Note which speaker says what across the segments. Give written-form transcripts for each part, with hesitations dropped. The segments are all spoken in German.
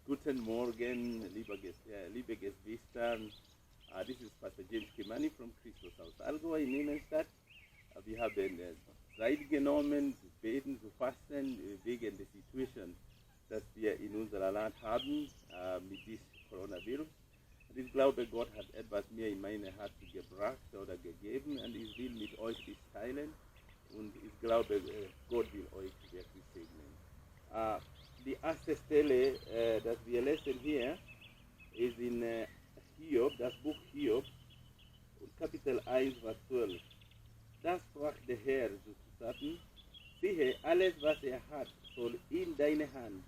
Speaker 1: Guten Morgen, liebe Geschwister. This is Pastor James Kimani from Christushaus. I'll go in Ihnen statt. Wir haben Zeit genommen, zu beten, zu fasten, wegen der Situation, dass wir in unserem Land haben mit diesem Coronavirus. Und ich glaube, Gott hat etwas mir in meine Herz gebracht oder gegeben und ich will mit euch das teilen. Und ich glaube, Gott will euch wirklich segnen. Die erste Stelle, das wir lesen hier, ist in Hiob, das Buch Hiob, Kapitel 1, Vers 12. Da sprach der Herr zu Satan: Siehe, alles, was er hat, soll in deine Hand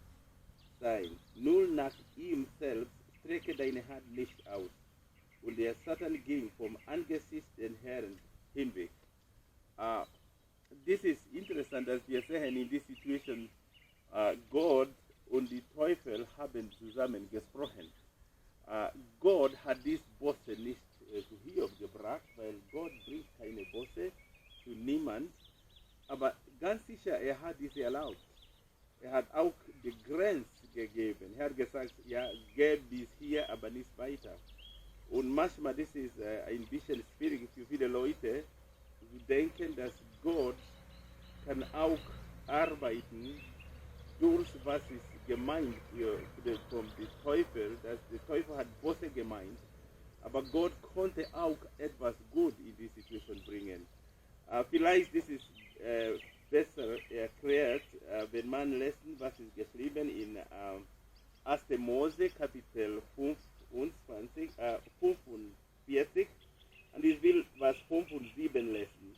Speaker 1: sein. Nur nach ihm selbst strecke deine Hand nicht aus. Und der Satan ging vom Angesicht des Herrn hinweg. Das ist interessant, dass wir sehen in dieser Situation, Gott und die Teufel haben zusammen gesprochen. Gott hat dies Böse nicht zu Hiob gebracht, weil Gott bringt keine Böse zu niemand. Aber ganz sicher, er hat dies erlaubt. Er hat auch die Grenze gegeben. Er hat gesagt, ja, gib dies hier, aber nicht weiter. Und manchmal, das ist ein bisschen schwierig für viele Leute, zu denken, dass Gott kann auch arbeiten durch was ist gemeint vom Teufel, dass der Teufel hat Böse gemeint, aber Gott konnte auch etwas gut in die Situation bringen. Vielleicht das ist besser erklärt, wenn man lesen, was ist geschrieben in 1. Mose Kapitel 45 und ich will was 5 und 7 lesen.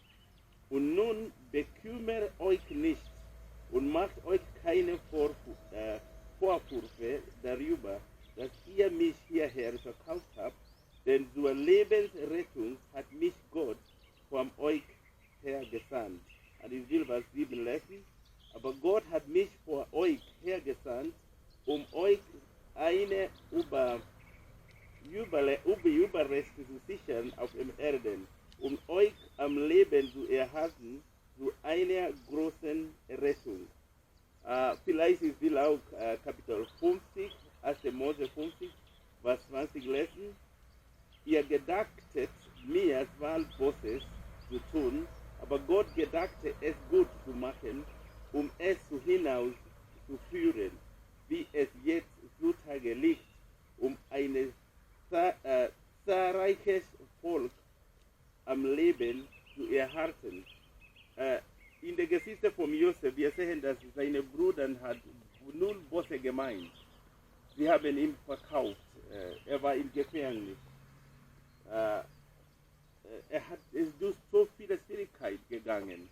Speaker 1: Und nun bekümmert euch nicht und macht euch keine Vorwürfe darüber, dass ihr mich hierher verkauft habt, denn zur Lebensrettung hat mich Gott von euch her gesandt. Und ich will Vers 7 lesen. Aber Gott hat mich vor euch hergesandt, um euch eine Überreste zu sichern auf dem Erden, um euch am Leben zu erhalten, zu einer großen Rettung. Vielleicht ich will auch Kapitel 50, 1. Mose 50, Vers 20 lesen. Ihr gedachtet mir zwar Böses zu tun, aber Gott gedachte es gut zu machen, um es zu hinaus zu führen, wie es jetzt zutage liegt, um ein zahlreiches Volk am Leben zu erhalten. In der Geschichte von Josef, wir sehen, dass seine Brüder hat nur Böse gemeint. Sie haben ihn verkauft. Er war im Gefängnis. Ist durch so viele Schwierigkeiten gegangen.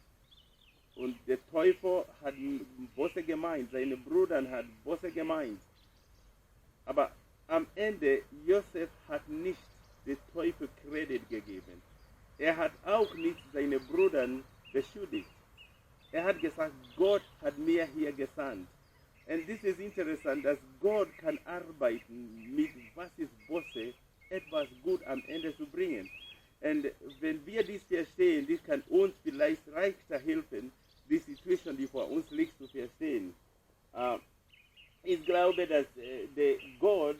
Speaker 1: Und der Teufel hat Böse gemeint. Seine Brüder hat Böse gemeint. Aber am Ende, Josef hat nicht den Teufel Kredit gegeben. Er hat auch nicht seine Brüder beschuldigt. Er hat gesagt, Gott hat mir hier gesandt. Und das ist interessant, dass Gott kann arbeiten mit was ist Böse, etwas gut am Ende zu bringen. Und wenn wir dies verstehen, das kann uns vielleicht leichter helfen, die Situation, die vor uns liegt, zu verstehen. Ich glaube, dass Gott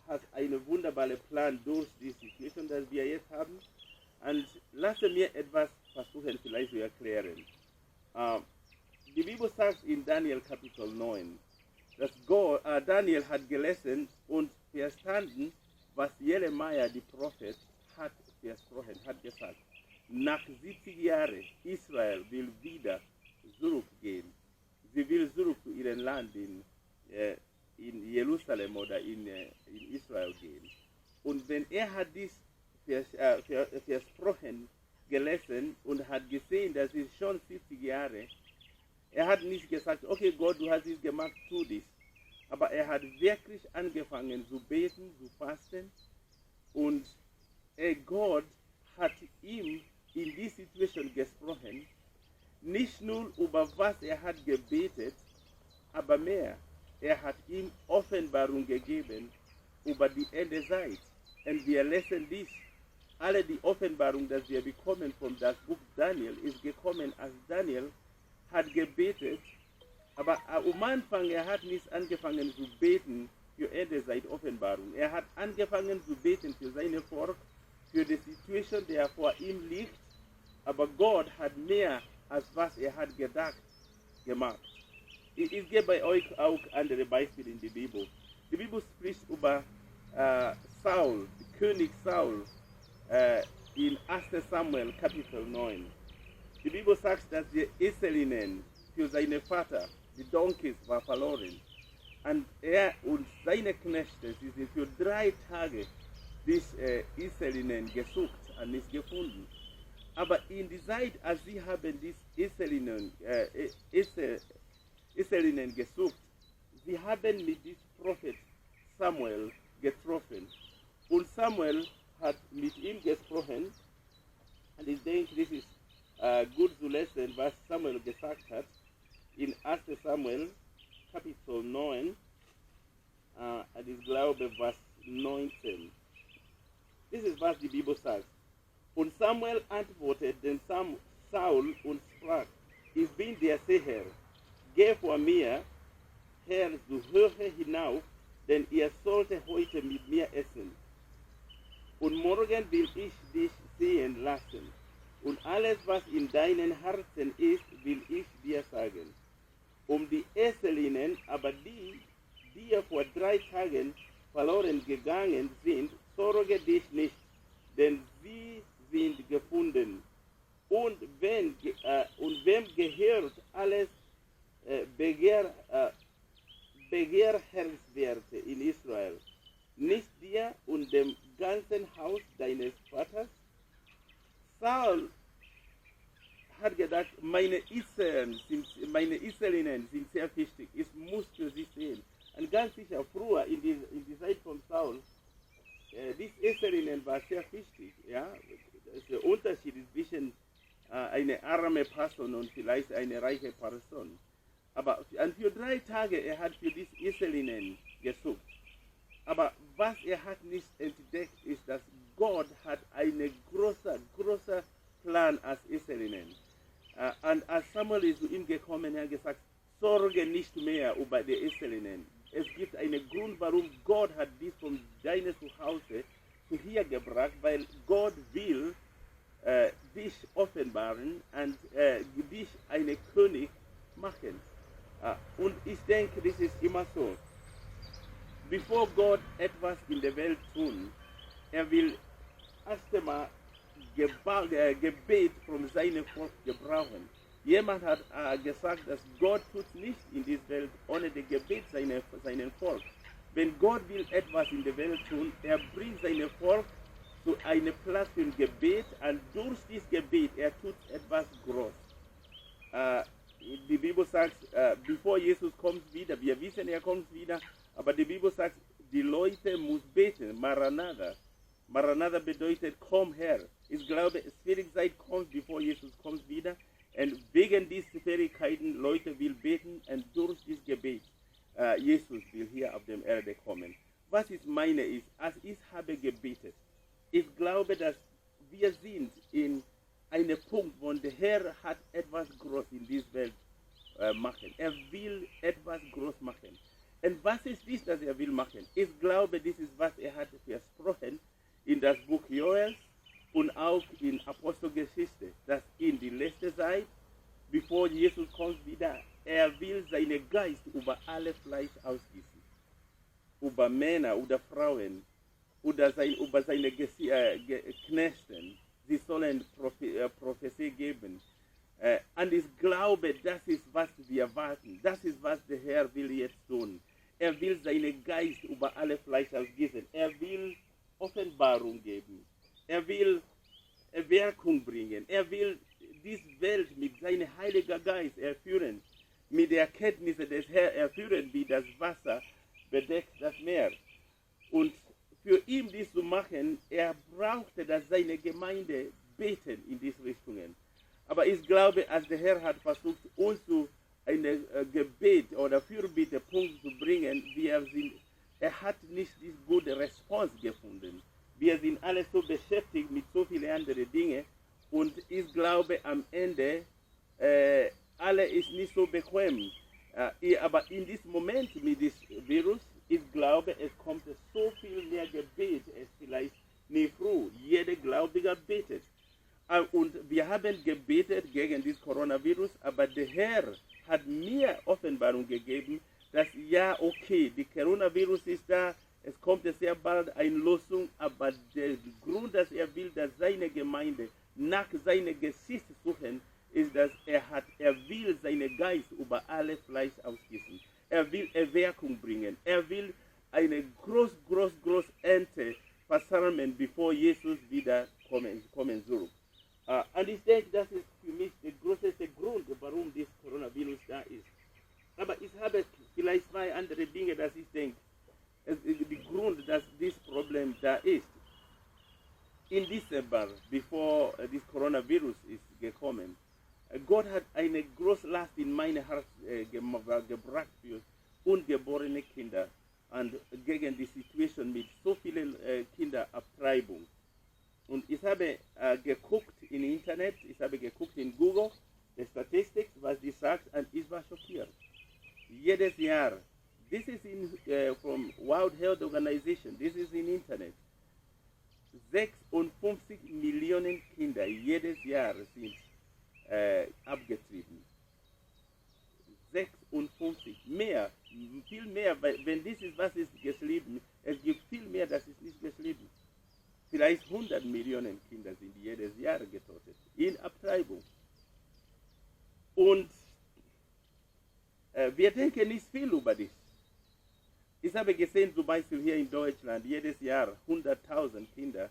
Speaker 1: hat einen wunderbaren Plan durch die Situation, die wir jetzt haben. Und lassen mir etwas versuchen, vielleicht zu erklären. Die Bibel sagt in Daniel Kapitel 9, dass Daniel hat gelesen und verstanden, was Jeremia, der Prophet, hat versprochen, hat gesagt. Nach 70 Jahren Israel will wieder zurückgehen. Sie will zurück zu ihrem Land in Jerusalem oder in Israel gehen. Und wenn er hat dies versprochen gelesen und hat gesehen, dass es schon 70 Jahre, er hat nicht gesagt, okay Gott, du hast es gemacht, tu dies. Aber er hat wirklich angefangen zu beten, zu fasten und Gott hat ihm in die Situation gesprochen, nicht nur über was er hat gebetet, aber mehr. Er hat ihm Offenbarung gegeben über die Endezeit. Und wir lesen dies. Alle die Offenbarung, die wir bekommen von das Buch Daniel, ist gekommen, als Daniel hat gebetet, aber am Anfang er hat nicht angefangen zu beten für Ende-Zeit-Offenbarung. Er hat angefangen zu beten für seine Volk, für die Situation, die vor ihm liegt, aber Gott hat mehr, als was er hat gedacht, gemacht. Ich gebe bei euch auch andere Beispiele in der Bibel. Die Bibel spricht über Saul, König Saul, in 1. Samuel Kapitel 9. Die Bibel sagt, dass die Eselinnen für seinen Vater, die Donkeys, war verloren. Und er und seine Knechte, sie sind für 3 Tage diese Eselinnen gesucht und nicht gefunden. Aber in der Zeit, als sie haben diese Eselinnen gesucht, sie haben mit diesem Prophet Samuel getroffen. Und Samuel hat mit ihm gesprochen. Und ich denke, das ist gut zu lesen, was Samuel gesagt hat in 1. Samuel Kapitel 9, und ich glaube Vers 19. Das ist, was die Bibel sagt. Und Samuel antwortete den Saul und sprach, ich bin der Seher, geh vor mir, Herr, du höre hinauf, denn ihr solltet heute mit mir essen. Und morgen will ich dich sehen lassen. Und alles, was in deinem Herzen ist, will ich dir sagen. Um die Eselinnen, aber die dir vor 3 Tagen verloren gegangen sind, sorge dich nicht, denn sie sind gefunden. Und wem gehört alles Begehrenswerte in Israel? Nicht dir und dem ganzen Haus deines Vaters? Saul hat gedacht, meine Israelinnen sind sehr wichtig. Ich muss für sie sehen. Und ganz sicher, früher in die Zeit von Saul, diese Israelinnen war sehr wichtig. Ja? Der Unterschied ist zwischen eine arme Person und vielleicht eine reiche Person. Aber für 3 Tage er hat für diese Israelinnen gesucht. Aber was er hat nicht entdeckt, ist, dass Gott hat einen großen Plan als Israelinnen. Und als Samuel ist zu ihm gekommen, er hat gesagt, sorge nicht mehr über die Israelinnen. Es gibt einen Grund, warum Gott hat dies von deinem Zuhause zu hier gebracht, weil Gott will dich offenbaren und dich einen König machen. Und ich denke, das ist immer so. Bevor Gott etwas in der Welt tut, er will erst einmal Gebet von seinem Volk gebrauchen. Jemand hat gesagt, dass Gott tut nicht in dieser Welt ohne das Gebet seinen Volk. Wenn Gott will etwas in der Welt tun, er bringt sein Volk zu einem Platz für Gebet und durch dieses Gebet, er tut etwas Großes. Die Bibel sagt, bevor Jesus kommt wieder, wir wissen, er kommt wieder, aber die Bibel sagt, die Leute müssen beten, Maranatha. Maranatha bedeutet, komm her. Ich glaube, Schwierigkeit kommt, bevor Jesus kommt wieder. Und wegen dieser Schwierigkeiten, Leute will beten und durch dieses Gebet, Jesus will hier auf der Erde kommen. Was ich meine ist, als ich habe gebetet, ich glaube, dass wir sind in einem Punkt, wo der Herr hat etwas Großes in dieser Welt machen. Er will etwas Großes machen. Und was ist dies, das er will machen? Ich glaube, das ist, was er hat versprochen in das Buch Joel und auch in Apostelgeschichte, dass in die letzte Zeit, bevor Jesus kommt wieder, er will seinen Geist über alle Fleisch ausgießen. Über Männer oder Frauen oder über seine Knechten. Sie sollen Prophetie geben. Und ich glaube, das ist, was wir warten. Das ist, was der Herr will jetzt tun. Er will seinen Geist über alle Fleisch ausgießen. Er will Offenbarung geben. Er will Wirkung bringen. Er will diese Welt mit seinem Heiligen Geist erfüllen. Mit der Erkenntnis des Herrn erfüllen, wie das Wasser bedeckt das Meer. Und für ihn dies zu machen, er brauchte, dass seine Gemeinde beten in diese Richtungen. Aber ich glaube, als der Herr hat versucht, uns zu einem Gebet oder Fürbittepunkt zu bringen, er hat nicht diese gute Response gefunden. Wir sind alle so beschäftigt mit so vielen anderen Dingen und ich glaube, am Ende, alle ist nicht so bequem. Aber in diesem Moment mit diesem Virus, ich glaube, es kommt so viel mehr Gebet als vielleicht nie früher. Jeder Gläubiger betet. Und wir haben gebetet gegen das Coronavirus, aber der Herr hat mir Offenbarung gegeben, dass ja, okay, die Coronavirus ist da, es kommt sehr bald eine Lösung, aber der Grund, dass er will, dass seine Gemeinde nach seinem Gesicht suchen, ist, dass er will seinen Geist über alle Fleisch ausgießen. Er will Erweckung bringen. Er will eine groß Ernte versammeln, bevor Jesus wieder kommen soll. Und ich denke, das ist für mich der größte Grund, warum das Coronavirus da ist. Aber ich habe vielleicht zwei andere Dinge, dass ich denke, der Grund, dass dieses Problem da ist. In Dezember, bevor das Coronavirus ist gekommen, Gott hat eine große Last in mein Herz gebracht für ungeborene Kinder und gegen die Situation mit so vielen Kinderabtreibung. Und ich habe geguckt im Internet, ich habe geguckt in Google, die Statistik, was die sagt, und ich war schockiert. Jedes Jahr, this is from World Health Organization, this is in Internet, 56 Millionen Kinder jedes Jahr sind abgetrieben. 56, mehr, viel mehr, wenn das ist, was ist geschrieben, es gibt viel mehr, das ist nicht geschrieben. Vielleicht 100 Millionen Kinder sind jedes Jahr getötet in Abtreibung. Und wir denken nicht viel über das. Ich habe gesehen, zum Beispiel hier in Deutschland, jedes Jahr 100.000 Kinder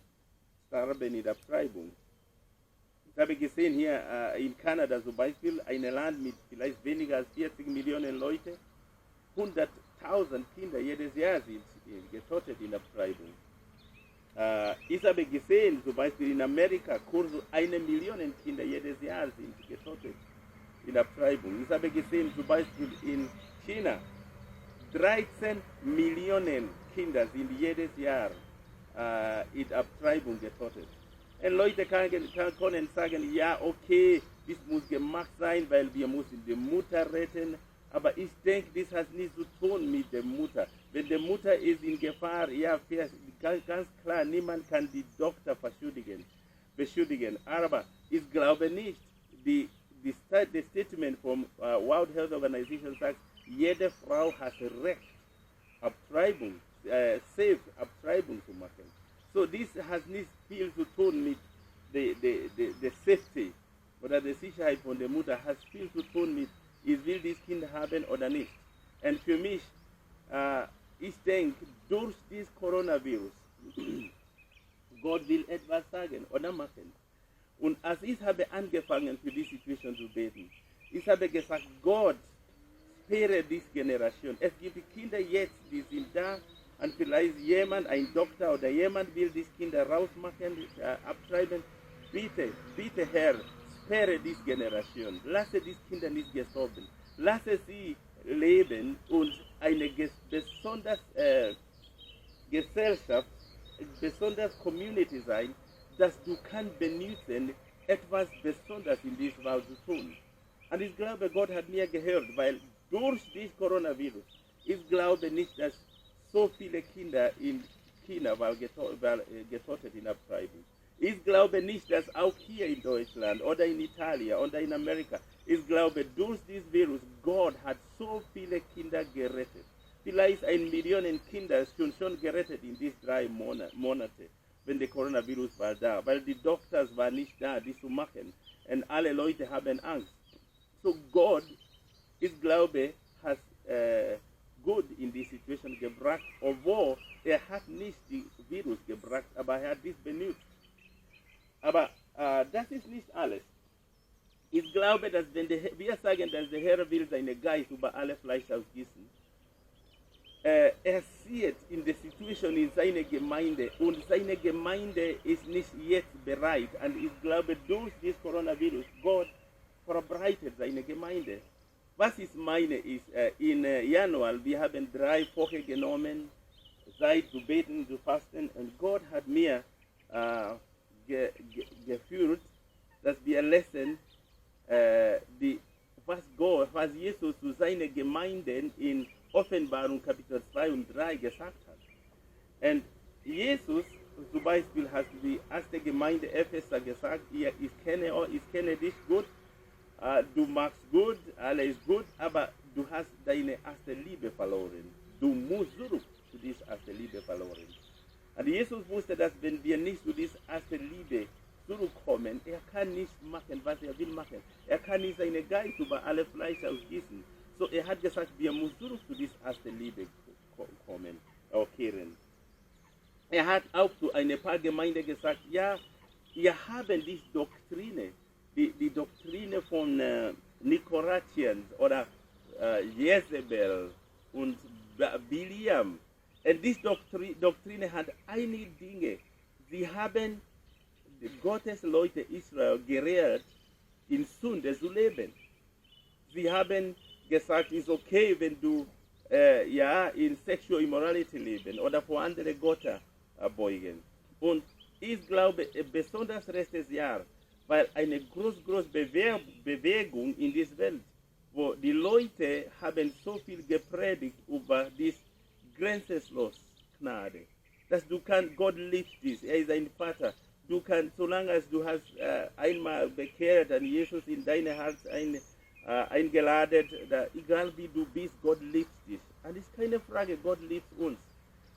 Speaker 1: sterben in Abtreibung. Ich habe gesehen hier in Kanada zum Beispiel, ein Land mit vielleicht weniger als 40 Millionen Leute, 100.000 Kinder jedes Jahr sind getötet in Abtreibung. Ich habe gesehen, zum Beispiel in Amerika, kurz 1 Million Kinder jedes Jahr sind getötet in Abtreibung. Ich habe gesehen, zum Beispiel in China, 13 Millionen Kinder sind jedes Jahr in Abtreibung getötet. Und Leute können sagen, ja, okay, das muss gemacht sein, weil wir müssen die Mutter retten. Aber ich denke, das hat nichts zu tun mit der Mutter. Wenn die Mutter ist in Gefahr, ja, ganz klar, niemand kann die Tochter beschuldigen. Aber ich glaube nicht, das Statement vom World Health Organization sagt, jede Frau hat Recht, Abtreibung, safe Abtreibung zu machen. So, das hat nicht viel zu tun mit der Safety oder der Sicherheit von der Mutter, hat viel zu tun mit, ich will dieses Kind haben oder nicht. Und für mich, ich denke, durch dieses Coronavirus, Gott will etwas sagen oder machen. Und als ich habe angefangen, für die Situation zu beten, ich habe gesagt, Gott, spare diese Generation. Es gibt Kinder jetzt, die sind da, und vielleicht jemand, ein Doktor oder jemand will diese Kinder rausmachen, abtreiben. Bitte, bitte Herr, spare diese Generation. Lasse diese Kinder nicht gestorben. Lasse sie leben und eine besonders Gesellschaft, besonders Community sein, dass du kannst benutzen, etwas Besonderes in dieser Welt zu tun. Und ich glaube, Gott hat mir gehört, weil durch dieses Coronavirus, ich glaube nicht, dass so viele Kinder in China waren getötet in Abtreibung. Ich glaube nicht, dass auch hier in Deutschland oder in Italien oder in Amerika, ich glaube, durch dieses Virus, Gott hat so viele Kinder gerettet. Vielleicht 1 Million Kinder sind schon gerettet in diesen 3 Monaten, wenn der Coronavirus war da, weil die Doktors waren nicht da, die zu machen. Und alle Leute haben Angst. So Gott, ich glaube, hat gut in die Situation gebracht, obwohl er hat nicht das Virus gebracht, aber er hat dies benutzt. Aber das ist nicht alles. Ich glaube, dass wenn wir sagen, dass der Herr will seinen Geist über alle Fleisch ausgießen, er sieht in der Situation in seiner Gemeinde und seine Gemeinde ist nicht jetzt bereit. Und ich glaube, durch das Coronavirus, Gott verbreitet seine Gemeinde. Was ich meine ist, in Januar, wir haben 3 Wochen genommen, Zeit zu beten, zu fasten, und Gott hat mir geführt, dass wir lesen, was Jesus zu seinen Gemeinden in Offenbarung Kapitel 2 und 3 gesagt hat. Und Jesus zum Beispiel hat die erste Gemeinde Epheser gesagt, ich kenne dich gut, du machst gut, alles ist gut, aber du hast deine erste Liebe verloren. Du musst zurück zu dieser ersten Liebe verloren. Und Jesus wusste, dass wenn wir nicht zu dieser ersten Liebe zurückkommen, er kann nicht machen, was er will machen. Er kann nicht seinen Geist über alle Fleisch ausgießen. So er hat gesagt, wir müssen zurück zu dieser ersten Liebe kommen, kehren. Er hat auch zu ein paar Gemeinden gesagt, ja, wir haben diese Doktrine, die Doktrine von Nikoratians oder Jezebel und Biliam. Und diese Doktrine hat einige Dinge. Sie haben Gottes Leute Israel gelehrt, in Sünde zu leben. Sie haben gesagt, es ist okay, wenn du in Sexual Immorality leben oder vor andere Götter beugen. Und ich glaube, besonders letztes Jahr war eine große Bewegung in dieser Welt, wo die Leute haben so viel gepredigt über diese grenzenlose Gnade, dass du kannst, Gott liebt dich, er ist ein Vater. Du kannst, solange du hast einmal bekehrt und Jesus in dein Herz eingeladen, egal wie du bist, Gott liebt dich. Und es ist keine Frage, Gott liebt uns.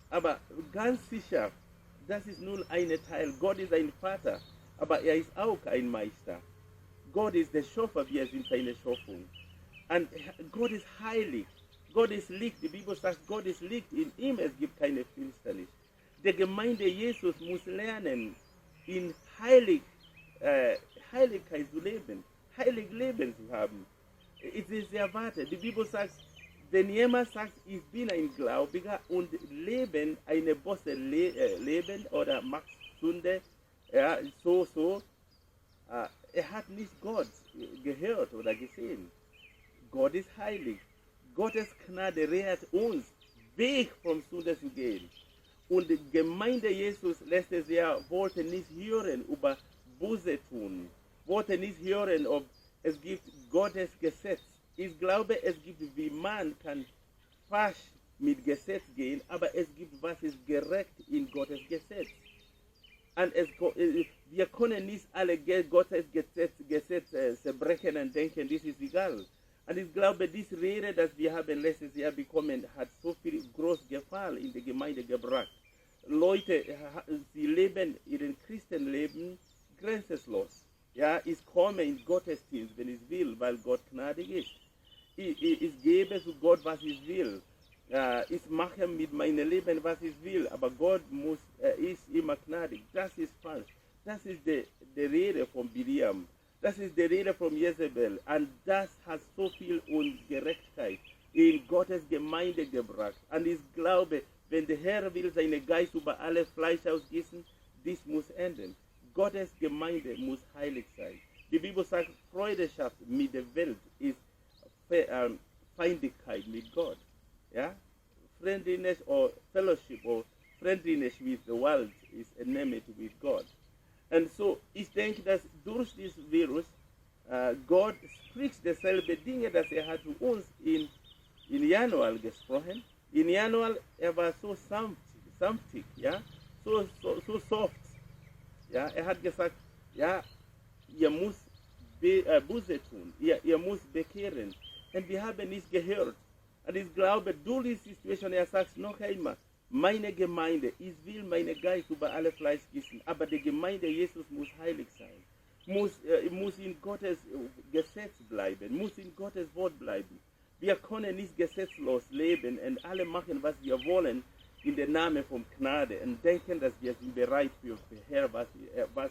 Speaker 1: Aber ganz sicher, das ist nur ein Teil. Gott ist ein Vater, aber er ist auch ein Meister. Gott ist der Schöpfer, wir sind seine Schöpfung. Und Gott ist heilig. Gott ist Licht. Die Bibel sagt, Gott ist Licht. In ihm es gibt keine Finsternis. Die Gemeinde Jesus muss lernen, in Heiligkeit zu leben, heilig Leben zu haben. Es ist erwartet. Die Bibel sagt, wenn jemand sagt, ich bin ein Gläubiger und leben eine böse Leben oder macht Sünde, er hat nicht Gott gehört oder gesehen. Gott ist heilig. Gottes Gnade lehrt uns, weg von Sünde zu gehen. Und die Gemeinde Jesus letztes Jahr wollte nicht hören über Buße tun, wollte nicht hören, ob es gibt Gottes Gesetz. Ich glaube, es gibt, wie man kann falsch mit Gesetz gehen, aber es gibt, was ist gerecht in Gottes Gesetz. Und wir können nicht alle Gottes Gesetz zerbrechen und denken, das ist egal. Und ich glaube, diese Rede, das wir haben letztes Jahr bekommen, hat so viel groß Gefallen in die Gemeinde gebracht. Leute, sie leben ihren Christenleben grenzenlos. Ja, ich komme in Gottesdienst, wenn ich will, weil Gott gnädig ist. Ich gebe zu Gott, was ich will. Ich mache mit meinem Leben, was ich will, aber Gott ist immer gnädig. Das ist falsch. Das ist die Rede von Biliam. Das ist die Rede von Jezebel. Und das hat so viel Ungerechtigkeit in Gottes Gemeinde gebracht. Und ich glaube, wenn der Herr will seinen Geist über alle Fleisch ausgießen, dies muss enden. Gottes Gemeinde muss heilig sein. Die Bibel sagt, Freundschaft mit der Welt ist Feindlichkeit mit Gott. Ja? Friendliness or fellowship or friendliness with the world is enmity with God. Und so, ich denke, dass durch dieses Virus Gott spricht dieselbe Dinge, dass er hat zu uns in Januar gesprochen. In Januar, er war so sanftig, ja, so soft. Ja, er hat gesagt, ja, ihr müsst Buße tun, ihr müsst bekehren. Und wir haben nicht gehört. Und ich glaube, durch die Situation, er sagt noch einmal, meine Gemeinde, ich will meinen Geist über alle Fleisch gießen, aber die Gemeinde Jesus muss heilig sein, muss in Gottes Gesetz bleiben, muss in Gottes Wort bleiben. Wir können nicht gesetzlos leben und alle machen, was wir wollen, in den Namen von Gnade und denken, dass wir sind bereit für den Herr, was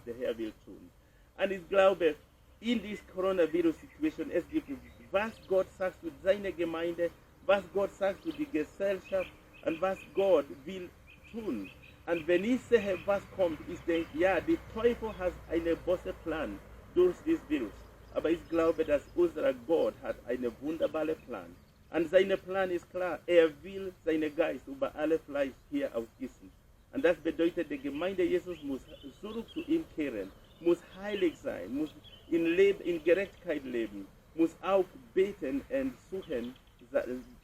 Speaker 1: der Herr will tun. Und ich glaube, in dieser Coronavirus-Situation, es gibt, was Gott sagt zu seiner Gemeinde, was Gott sagt zu der Gesellschaft und was Gott will tun. Und wenn ich sehe, was kommt, ich denke, ja, der Teufel hat einen bösen Plan durch dieses Virus. Aber ich glaube, dass unser Gott hat einen wunderbaren Plan. Und sein Plan ist klar. Er will seinen Geist über alle Fleisch hier ausgießen. Und das bedeutet, die Gemeinde Jesus muss zurück zu ihm kehren, muss heilig sein, muss in Gerechtigkeit leben, muss auch beten und suchen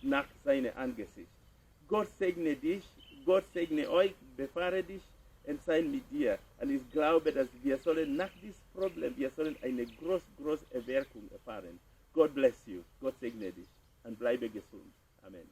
Speaker 1: nach seinem Angesicht. Gott segne dich, Gott segne euch, befahre dich und sei mit dir. Und ich glaube, dass wir sollen nach diesem Problem, wir sollen eine große Erweckung erfahren. God bless you. Gott segne dich und bleibe gesund. Amen.